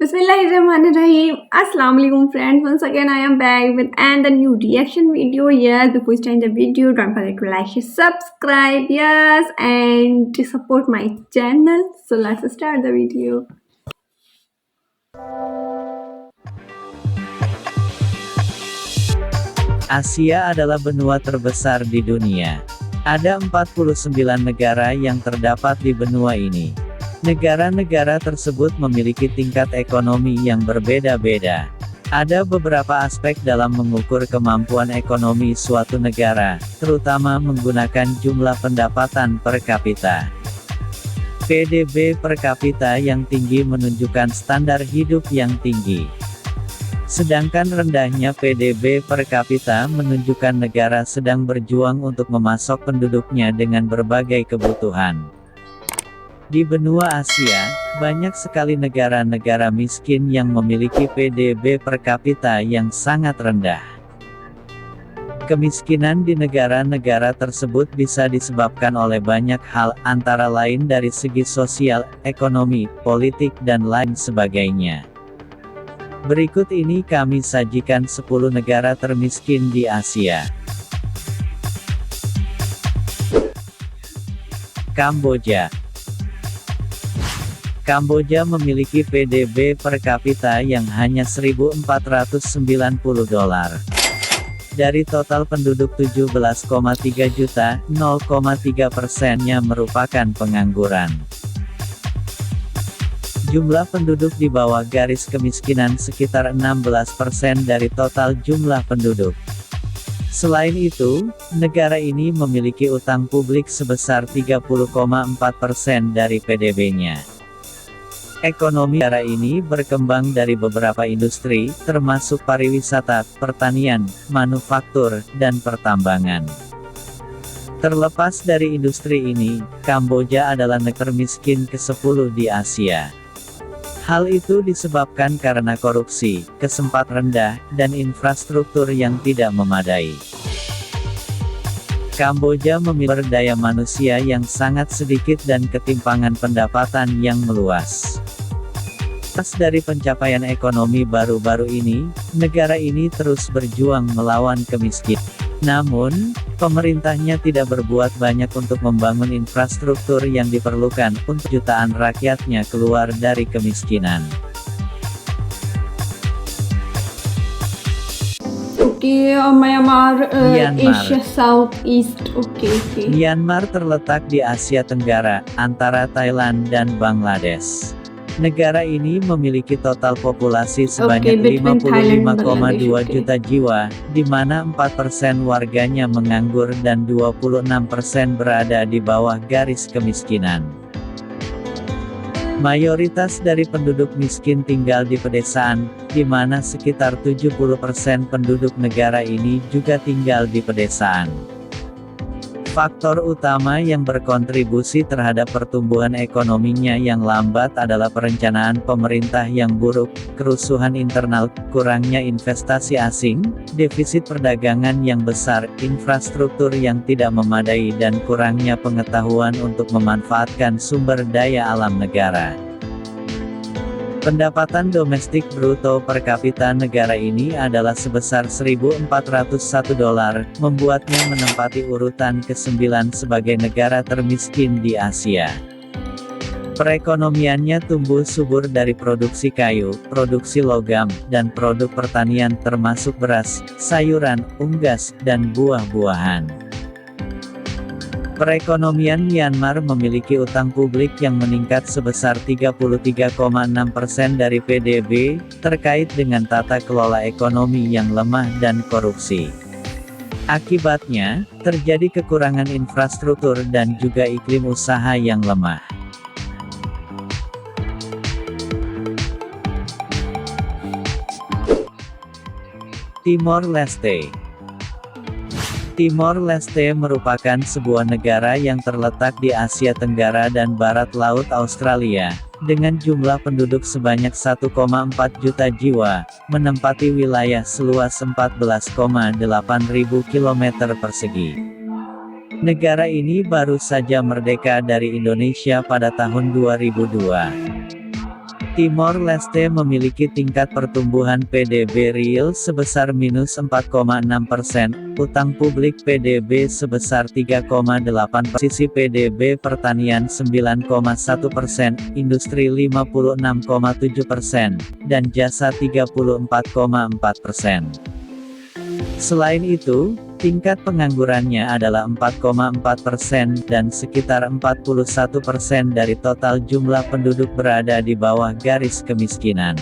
Bismillahirrahmanirrahim. Assalamu alaikum friends. Once again I am back with a new reaction video. Yes, before starting the video, don't forget to like, share, subscribe, yes, and to support my channel. So let's start the video. Asia adalah benua terbesar di dunia. Ada 49 negara yang terdapat di benua ini. Negara-negara tersebut memiliki tingkat ekonomi yang berbeda-beda. Ada beberapa aspek dalam mengukur kemampuan ekonomi suatu negara, terutama menggunakan jumlah pendapatan per kapita. PDB per kapita yang tinggi menunjukkan standar hidup yang tinggi. Sedangkan rendahnya PDB per kapita menunjukkan negara sedang berjuang untuk memasok penduduknya dengan berbagai kebutuhan. Di benua Asia, banyak sekali negara-negara miskin yang memiliki PDB per kapita yang sangat rendah. Kemiskinan di negara-negara tersebut bisa disebabkan oleh banyak hal, antara lain dari segi sosial, ekonomi, politik dan lain sebagainya. Berikut ini kami sajikan 10 negara termiskin di Asia. Kamboja. Kamboja memiliki PDB per kapita yang hanya $1.490. Dari total penduduk 17,3 juta, 0,3%-nya merupakan pengangguran. Jumlah penduduk di bawah garis kemiskinan sekitar 16% dari total jumlah penduduk. Selain itu, negara ini memiliki utang publik sebesar 30,4% dari PDB-nya. Ekonomi negara ini berkembang dari beberapa industri, termasuk pariwisata, pertanian, manufaktur, dan pertambangan. Terlepas dari industri ini, Kamboja adalah negara termiskin ke-10 di Asia. Hal itu disebabkan karena korupsi, kesempatan rendah, dan infrastruktur yang tidak memadai. Kamboja memiliki daya manusia yang sangat sedikit dan ketimpangan pendapatan yang meluas. Lepas dari pencapaian ekonomi baru-baru ini, negara ini terus berjuang melawan kemiskinan. Namun, pemerintahnya tidak berbuat banyak untuk membangun infrastruktur yang diperlukan untuk jutaan rakyatnya keluar dari kemiskinan. Myanmar, Myanmar. Asia Southeast. Myanmar terletak di Asia Tenggara, antara Thailand dan Bangladesh. Negara ini memiliki total populasi sebanyak 55,2 juta jiwa, di mana 4% warganya menganggur dan 26% berada di bawah garis kemiskinan. Mayoritas dari penduduk miskin tinggal di pedesaan, di mana sekitar 70% penduduk negara ini juga tinggal di pedesaan. Faktor utama yang berkontribusi terhadap pertumbuhan ekonominya yang lambat adalah perencanaan pemerintah yang buruk, kerusuhan internal, kurangnya investasi asing, defisit perdagangan yang besar, infrastruktur yang tidak memadai dan kurangnya pengetahuan untuk memanfaatkan sumber daya alam negara. Pendapatan domestik bruto per kapita negara ini adalah sebesar $1.401, membuatnya menempati urutan ke-9 sebagai negara termiskin di Asia. Perekonomiannya tumbuh subur dari produksi kayu, produksi logam, dan produk pertanian termasuk beras, sayuran, unggas, dan buah-buahan. Perekonomian Myanmar memiliki utang publik yang meningkat sebesar 33,6% dari PDB, terkait dengan tata kelola ekonomi yang lemah dan korupsi. Akibatnya, terjadi kekurangan infrastruktur dan juga iklim usaha yang lemah. Timor Leste. Timor Leste merupakan sebuah negara yang terletak di Asia Tenggara dan Barat Laut Australia, dengan jumlah penduduk sebanyak 1,4 juta jiwa, menempati wilayah seluas 14,8 ribu kilometer persegi. Negara ini baru saja merdeka dari Indonesia pada tahun 2002. Timor Leste memiliki tingkat pertumbuhan PDB real sebesar minus 4,6%, utang publik PDB sebesar 3,8%, sisi PDB pertanian 9,1%, industri 56,7%, dan jasa 34,4%. Selain itu, tingkat penganggurannya adalah 4,4% dan sekitar 41% dari total jumlah penduduk berada di bawah garis kemiskinan.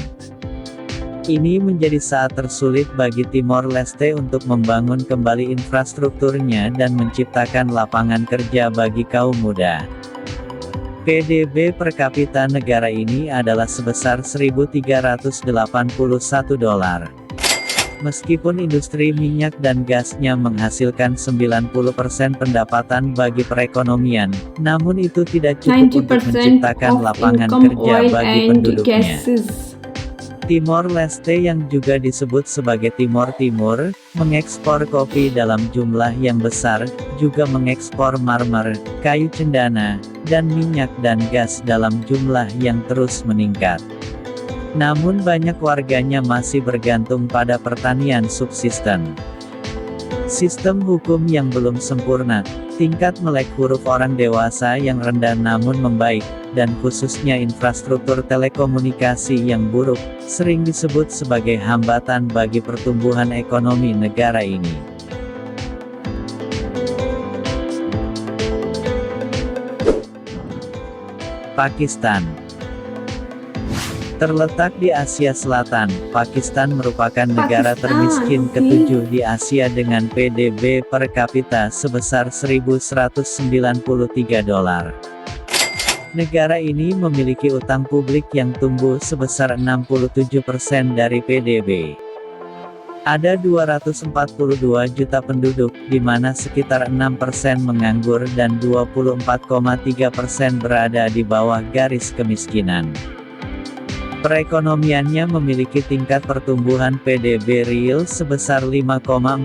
Ini menjadi saat tersulit bagi Timor Leste untuk membangun kembali infrastrukturnya dan menciptakan lapangan kerja bagi kaum muda. PDB per kapita negara ini adalah sebesar $1.381. Meskipun industri minyak dan gasnya menghasilkan 90% pendapatan bagi perekonomian, namun itu tidak cukup untuk menciptakan lapangan kerja bagi penduduknya. Timor Leste yang juga disebut sebagai Timor Timur, mengekspor kopi dalam jumlah yang besar, juga mengekspor marmer, kayu cendana, dan minyak dan gas dalam jumlah yang terus meningkat. Namun banyak warganya masih bergantung pada pertanian subsisten. Sistem hukum yang belum sempurna, tingkat melek huruf orang dewasa yang rendah namun membaik, dan khususnya infrastruktur telekomunikasi yang buruk, sering disebut sebagai hambatan bagi pertumbuhan ekonomi negara ini. Pakistan. Terletak di Asia Selatan, Pakistan merupakan negara termiskin ketujuh di Asia dengan PDB per kapita sebesar $1.193. Negara ini memiliki utang publik yang tumbuh sebesar 67% dari PDB. Ada 242 juta penduduk, di mana sekitar 6% menganggur dan 24,3% berada di bawah garis kemiskinan. Perekonomiannya memiliki tingkat pertumbuhan PDB real sebesar 5,4%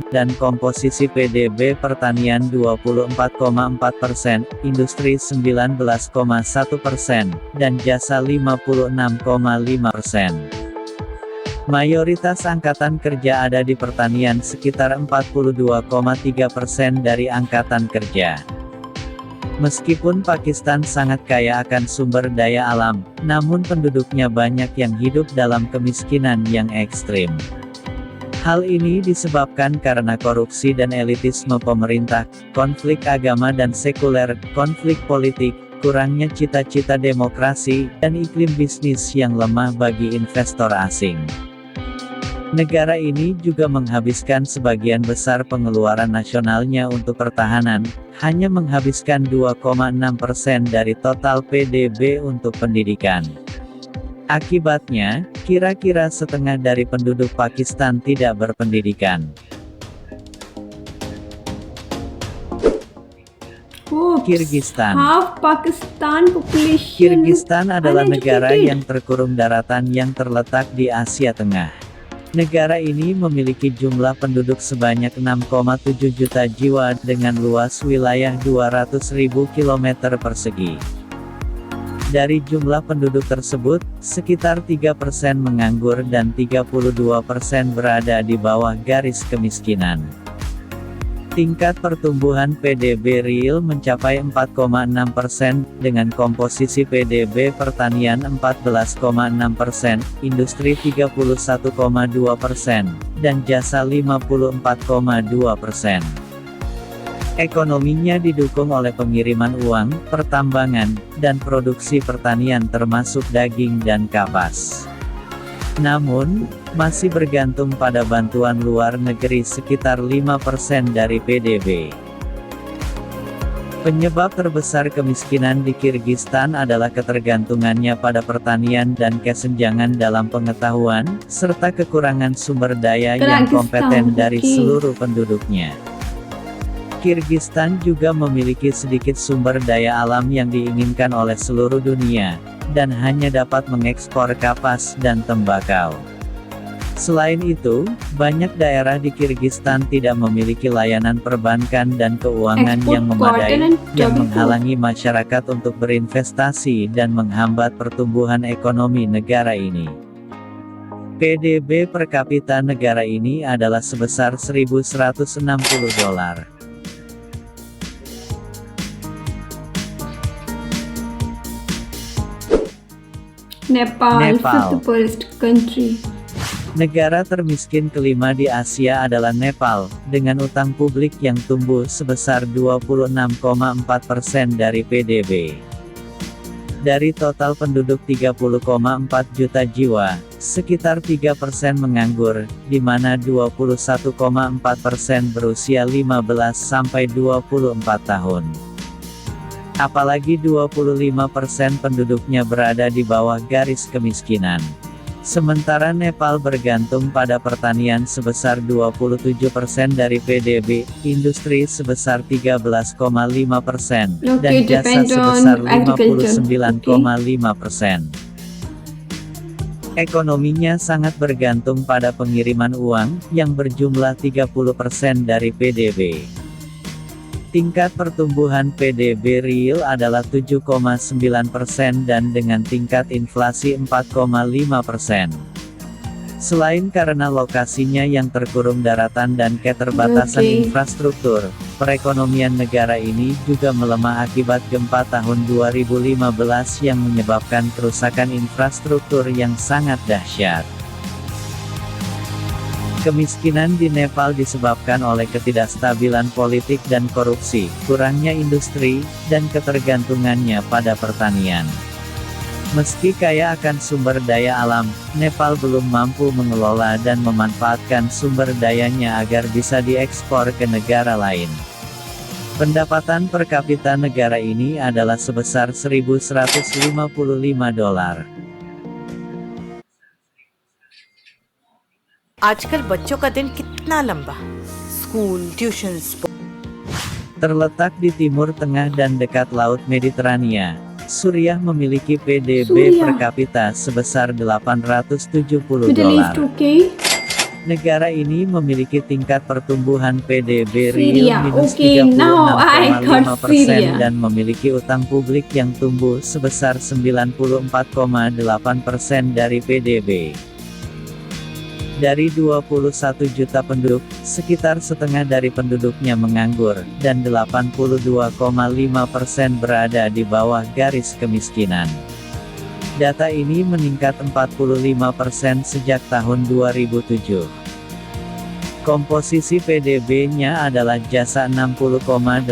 dan komposisi PDB pertanian 24,4%, industri 19,1%, dan jasa 56,5%. Mayoritas angkatan kerja ada di pertanian sekitar 42,3% dari angkatan kerja. Meskipun Pakistan sangat kaya akan sumber daya alam, namun penduduknya banyak yang hidup dalam kemiskinan yang ekstrim. Hal ini disebabkan karena korupsi dan elitisme pemerintah, konflik agama dan sekuler, konflik politik, kurangnya cita-cita demokrasi, dan iklim bisnis yang lemah bagi investor asing. Negara ini juga menghabiskan sebagian besar pengeluaran nasionalnya untuk pertahanan, hanya menghabiskan 2,6% dari total PDB untuk pendidikan. Akibatnya, kira-kira setengah dari penduduk Pakistan tidak berpendidikan. Kirgistan. Kirgistan adalah negara yang terkurung daratan yang terletak di Asia Tengah. Negara ini memiliki jumlah penduduk sebanyak 6,7 juta jiwa dengan luas wilayah 200.000 km persegi. Dari jumlah penduduk tersebut, sekitar 3% menganggur dan 32% berada di bawah garis kemiskinan. Tingkat pertumbuhan PDB real mencapai 4,6%, dengan komposisi PDB pertanian 14,6%, industri 31,2%, dan jasa 54,2%. Ekonominya didukung oleh pengiriman uang, pertambangan, dan produksi pertanian termasuk daging dan kapas. Namun, masih bergantung pada bantuan luar negeri sekitar 5% dari PDB. Penyebab terbesar kemiskinan di Kirgistan adalah ketergantungannya pada pertanian dan kesenjangan dalam pengetahuan, serta kekurangan sumber daya yang kompeten dari seluruh penduduknya. Kirgistan juga memiliki sedikit sumber daya alam yang diinginkan oleh seluruh dunia, dan hanya dapat mengekspor kapas dan tembakau. Selain itu, banyak daerah di Kirgistan tidak memiliki layanan perbankan dan keuangan Ekspor yang cotton memadai, and yang tobacco. menghalangi masyarakat untuk berinvestasi dan menghambat pertumbuhan ekonomi negara ini. PDB per kapita negara ini adalah sebesar $1.160. Nepal, Nepal. fifth poorest country. Negara termiskin kelima di Asia adalah Nepal, dengan utang publik yang tumbuh sebesar 26,4% dari PDB. Dari total penduduk 30,4 juta jiwa, sekitar 3% menganggur, di mana 21,4% berusia 15 sampai 24 tahun. Apalagi 25% penduduknya berada di bawah garis kemiskinan. Sementara Nepal bergantung pada pertanian sebesar 27% dari PDB, industri sebesar 13,5%, dan Okay, jasa depend on sebesar agriculture. 59,5%. Ekonominya sangat bergantung pada pengiriman uang, yang berjumlah 30% dari PDB. Tingkat pertumbuhan PDB real adalah 7,9% dan dengan tingkat inflasi 4,5%. Selain karena lokasinya yang terkurung daratan dan keterbatasan Oke. infrastruktur, perekonomian negara ini juga melemah akibat gempa tahun 2015 yang menyebabkan kerusakan infrastruktur yang sangat dahsyat. Kemiskinan di Nepal disebabkan oleh ketidakstabilan politik dan korupsi, kurangnya industri, dan ketergantungannya pada pertanian. Meski kaya akan sumber daya alam, Nepal belum mampu mengelola dan memanfaatkan sumber dayanya agar bisa diekspor ke negara lain. Pendapatan per kapita negara ini adalah sebesar $1.155. आजकल बच्चों का दिन कितना लंबा, school, tuitions. Terletak di timur tengah dan dekat Laut Mediterania, Suriah memiliki PDB Suriah. per kapita sebesar $870. Middle East, okay. Negara ini memiliki tingkat pertumbuhan PDB Syria, real minus okay, now I got 36,5% Syria. dan memiliki utang publik yang tumbuh sebesar 94,8% dari PDB. Dari 21 juta penduduk, sekitar setengah dari penduduknya menganggur, dan 82,5% berada di bawah garis kemiskinan. Data ini meningkat 45% sejak tahun 2007. Komposisi PDB-nya adalah jasa 60,8%,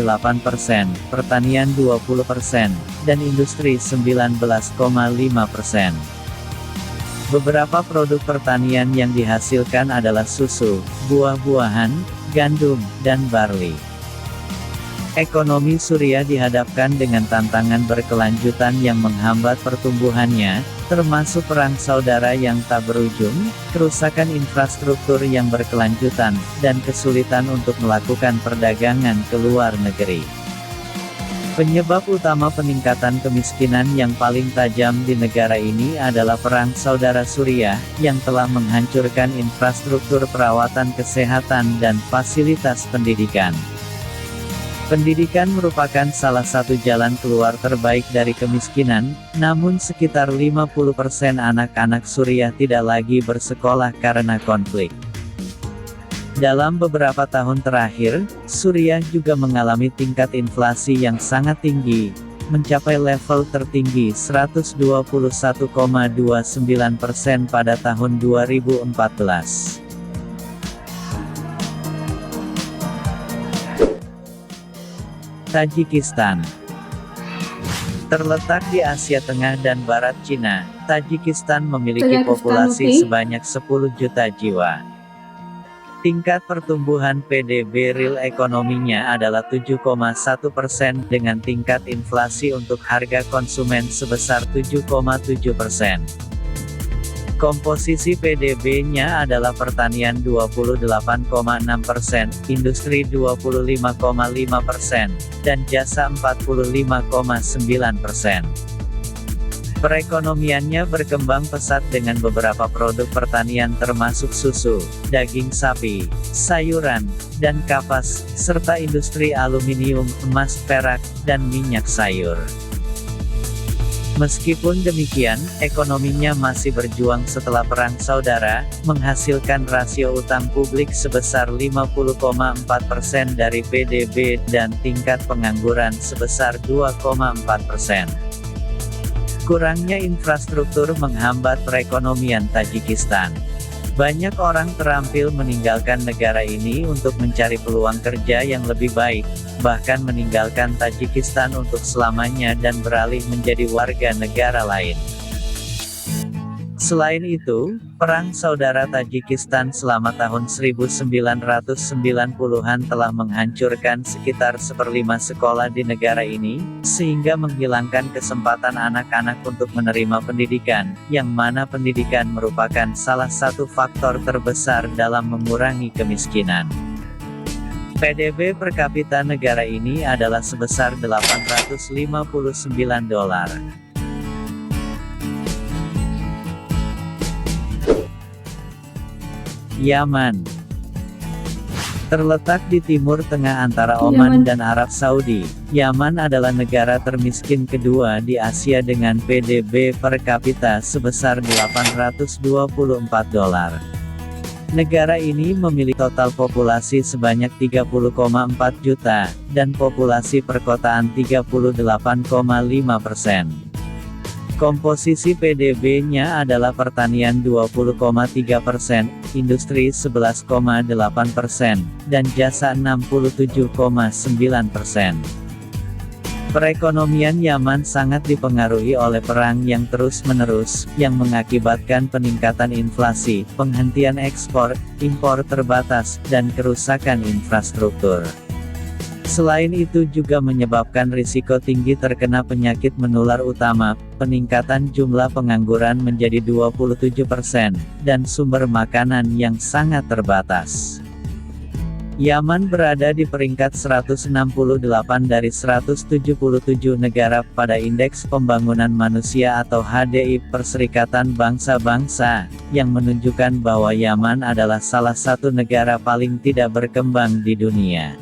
pertanian 20%, dan industri 19,5%. Beberapa produk pertanian yang dihasilkan adalah susu, buah-buahan, gandum, dan barley. Ekonomi Suriah dihadapkan dengan tantangan berkelanjutan yang menghambat pertumbuhannya, termasuk perang saudara yang tak berujung, kerusakan infrastruktur yang berkelanjutan, dan kesulitan untuk melakukan perdagangan ke luar negeri. Penyebab utama peningkatan kemiskinan yang paling tajam di negara ini adalah perang saudara Suriah, yang telah menghancurkan infrastruktur perawatan kesehatan dan fasilitas pendidikan. Pendidikan merupakan salah satu jalan keluar terbaik dari kemiskinan, namun sekitar 50% anak-anak Suriah tidak lagi bersekolah karena konflik. Dalam beberapa tahun terakhir, Suriah juga mengalami tingkat inflasi yang sangat tinggi, mencapai level tertinggi 121,29% pada tahun 2014. Tajikistan. Terletak di Asia Tengah dan Barat Cina, Tajikistan memiliki Tajikistan, populasi oke. sebanyak 10 juta jiwa. Tingkat pertumbuhan PDB real ekonominya adalah 7,1% dengan tingkat inflasi untuk harga konsumen sebesar 7,7%. Komposisi PDB-nya adalah pertanian 28,6%, industri 25,5%, dan jasa 45,9%. Perekonomiannya berkembang pesat dengan beberapa produk pertanian termasuk susu, daging sapi, sayuran, dan kapas, serta industri aluminium, emas, perak, dan minyak sayur. Meskipun demikian, ekonominya masih berjuang setelah Perang Saudara, menghasilkan rasio utang publik sebesar 50,4% dari PDB dan tingkat pengangguran sebesar 2,4%. Kurangnya infrastruktur menghambat perekonomian Tajikistan. Banyak orang terampil meninggalkan negara ini untuk mencari peluang kerja yang lebih baik, bahkan meninggalkan Tajikistan untuk selamanya dan beralih menjadi warga negara lain. Selain itu, Perang Saudara Tajikistan selama tahun 1990-an telah menghancurkan sekitar 1/5 sekolah di negara ini, sehingga menghilangkan kesempatan anak-anak untuk menerima pendidikan, yang mana pendidikan merupakan salah satu faktor terbesar dalam mengurangi kemiskinan. PDB per kapita negara ini adalah sebesar $859. Yaman terletak di timur tengah antara Oman dan Arab Saudi. Yaman adalah negara termiskin kedua di Asia dengan PDB per kapita sebesar $824. Negara ini memiliki total populasi sebanyak 30,4 juta, dan populasi perkotaan 38,5%. Komposisi PDB-nya adalah pertanian 20,3%, industri 11,8%, dan jasa 67,9%. Perekonomian Yaman sangat dipengaruhi oleh perang yang terus-menerus, yang mengakibatkan peningkatan inflasi, penghentian ekspor, impor terbatas, dan kerusakan infrastruktur. Selain itu juga menyebabkan risiko tinggi terkena penyakit menular utama, peningkatan jumlah pengangguran menjadi 27%, dan sumber makanan yang sangat terbatas. Yaman berada di peringkat 168 dari 177 negara pada Indeks Pembangunan Manusia atau HDI Perserikatan Bangsa-Bangsa, yang menunjukkan bahwa Yaman adalah salah satu negara paling tidak berkembang di dunia.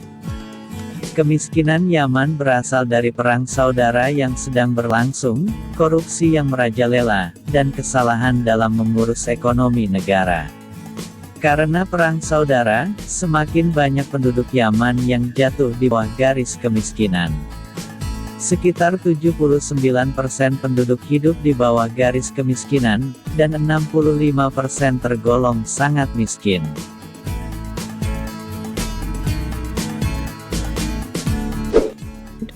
Kemiskinan Yaman berasal dari Perang Saudara yang sedang berlangsung, korupsi yang merajalela, dan kesalahan dalam mengurus ekonomi negara. Karena Perang Saudara, semakin banyak penduduk Yaman yang jatuh di bawah garis kemiskinan. Sekitar 79% penduduk hidup di bawah garis kemiskinan, dan 65% tergolong sangat miskin.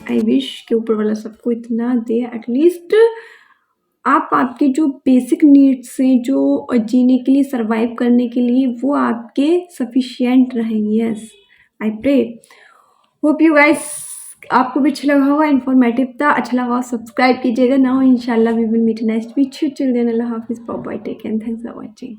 I wish कि ऊपर वाला सबको इतना दे एटलीस्ट आप आपके जो basic needs हैं जो जीने के लिए सरवाइव करने के लिए वो आपके सफिशिएंट रहें. Yes I pray hope you guys आपको भी अच्छा लगा होगा, इन्फॉर्मेटिव था. अच्छा लगा हो सब्सक्राइब कीजिएगा. नाउ इंशाल्लाह we will meet next video. Till then अल्लाह हाफिज़, bye bye, take care, thanks for watching.